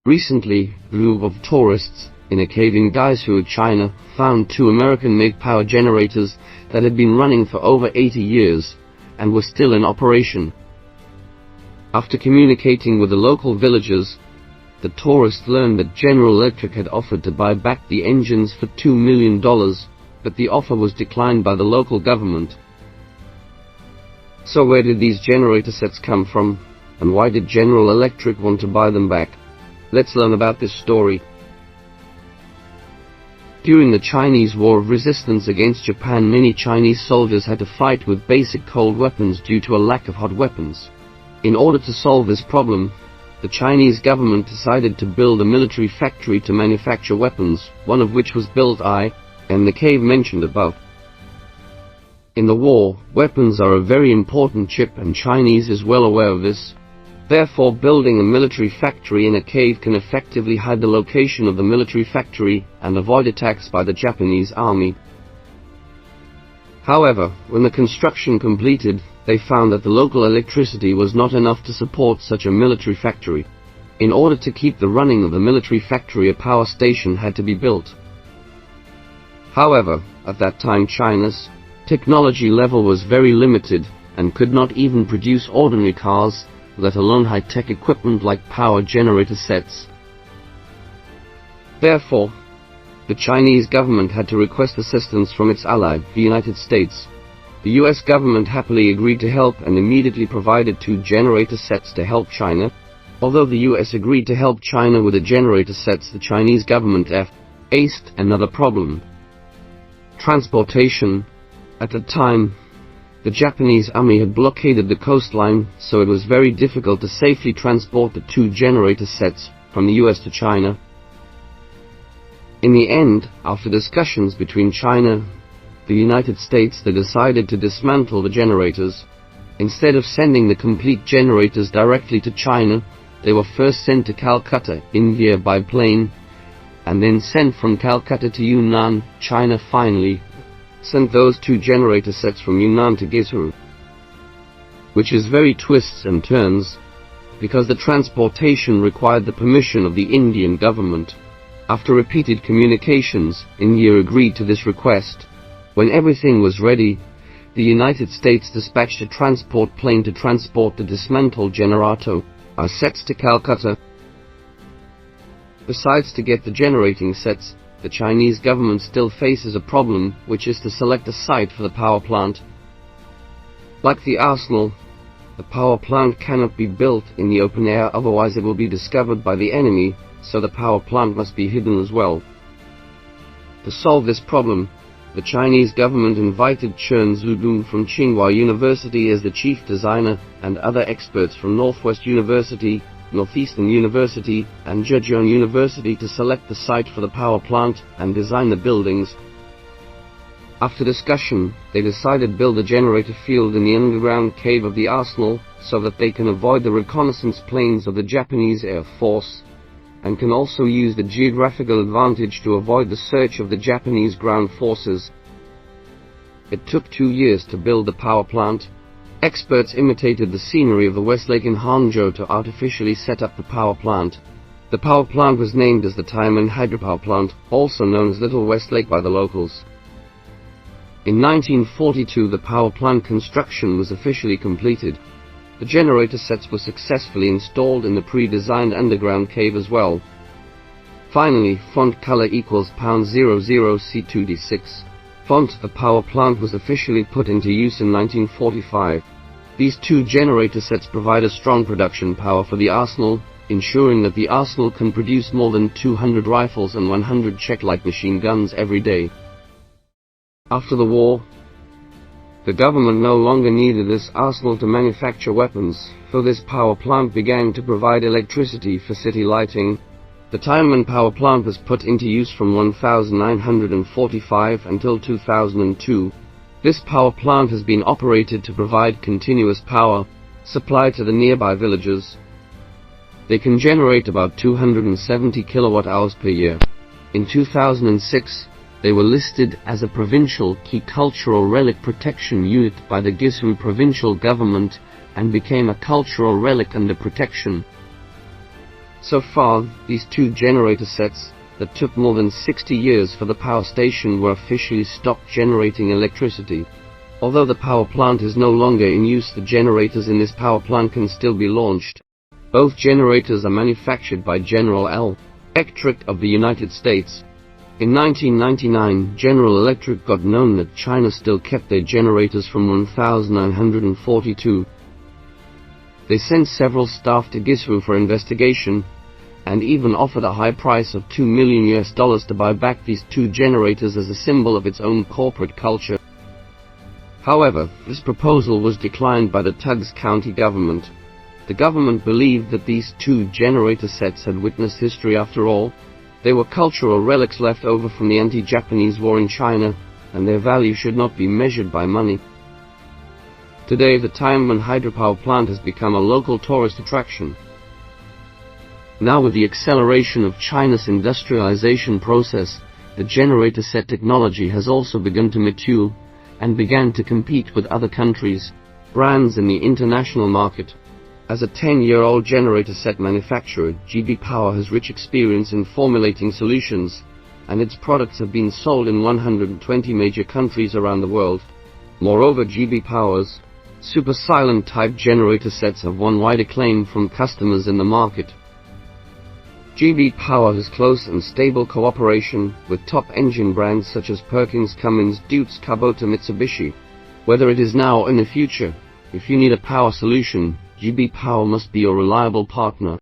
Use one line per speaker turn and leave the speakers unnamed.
Recently, a group of tourists in a cave in Guizhou, China, found two American-made power generators that had been running for over 80 years and were still in operation. After communicating with the local villagers, the tourists learned that General Electric had offered to buy back the engines for $2 million, but the offer was declined by the local government. So where did these generator sets come from, and why did General Electric want to buy them back? Let's learn about this story. During the Chinese War of Resistance against Japan, many Chinese soldiers had to fight with basic cold weapons due to a lack of hot weapons. In order to solve this problem, the Chinese government decided to build a military factory to manufacture weapons, one of which was built in the cave mentioned above. In the war, weapons are a very important chip, and Chinese is well aware of this. Therefore, building a military factory in a cave can effectively hide the location of the military factory and avoid attacks by the Japanese army. However, when the construction completed, they found that the local electricity was not enough to support such a military factory. In order to keep the running of the military factory, a power station had to be built. However, at that time China's technology level was very limited and could not even produce ordinary cars, let alone high-tech equipment like power generator sets. Therefore, the Chinese government had to request assistance from its ally, the United States. The US government happily agreed to help and immediately provided 2 generator sets to help China. Although the US agreed to help China with the generator sets, the Chinese government faced another problem: transportation. At the time, the Japanese army had blockaded the coastline, so it was very difficult to safely transport the 2 generator sets from the US to China. In the end, after discussions between China and the United States, they decided to dismantle the generators. Instead of sending the complete generators directly to China, they were first sent to Calcutta, India by plane, and then sent from Calcutta to Yunnan, China. Finally, sent those 2 generator sets from Yunnan to Guizhou, which is very twists and turns, because the transportation required the permission of the Indian government. After repeated communications, India agreed to this request. When everything was ready, the United States dispatched a transport plane to transport the dismantled generator sets to Calcutta. Besides, to get the generating sets, the Chinese government still faces a problem, which is to select a site for the power plant. Like the arsenal, the power plant cannot be built in the open air, otherwise it will be discovered by the enemy, so the power plant must be hidden as well. To solve this problem, the Chinese government invited Chen Zudong from Tsinghua University as the chief designer, and other experts from Northwest University, Northeastern University, and Zhejiang University to select the site for the power plant and design the buildings. After discussion, they decided to build a generator field in the underground cave of the arsenal, so that they can avoid the reconnaissance planes of the Japanese Air Force, and can also use the geographical advantage to avoid the search of the Japanese ground forces. It took 2 years to build the power plant. Experts imitated the scenery of the Westlake in Hangzhou to artificially set up the power plant. The power plant was named as the Taimen Hydropower Plant, also known as Little Westlake by the locals. In 1942, the power plant construction was officially completed. The generator sets were successfully installed in the pre-designed underground cave as well. Finally, font color equals #00C2D6. Font. The power plant was officially put into use in 1945. These 2 generator sets provide a strong production power for the arsenal, ensuring that the arsenal can produce more than 200 rifles and 100 Czech light machine guns every day. After the war, the government no longer needed this arsenal to manufacture weapons, so this power plant began to provide electricity for city lighting. The Taimen power plant was put into use from 1945 until 2002. This power plant has been operated to provide continuous power supply to the nearby villages. They can generate about 270 kilowatt-hours per year. In 2006, they were listed as a provincial key cultural relic protection unit by the Guizhou provincial government and became a cultural relic under protection. So far, these two generator sets, that took more than 60 years for the power station, were officially stopped generating electricity. Although the power plant is no longer in use, the generators in this power plant can still be launched. Both generators are manufactured by General Electric of the United States. In 1999, General Electric got known that China still kept their generators from 1942. They sent several staff to Guizhou for investigation, and even offered a high price of $2 million to buy back these two generators as a symbol of its own corporate culture. However, this proposal was declined by the Tugs County government. The government believed that these two generator sets had witnessed history after all. They were cultural relics left over from the anti-Japanese war in China, and their value should not be measured by money. Today, the Tianmen hydropower plant has become a local tourist attraction. Now, with the acceleration of China's industrialization process, the generator set technology has also begun to mature, and began to compete with other countries' brands in the international market. As a 10-year-old generator set manufacturer, GB Power has rich experience in formulating solutions, and its products have been sold in 120 major countries around the world. Moreover, GB Power's super silent type generator sets have won wide acclaim from customers in the market. GB Power has close and stable cooperation with top engine brands such as Perkins, Cummins, Deutz, Kubota, Mitsubishi. Whether it is now or in the future, if you need a power solution, GB Power must be your reliable partner.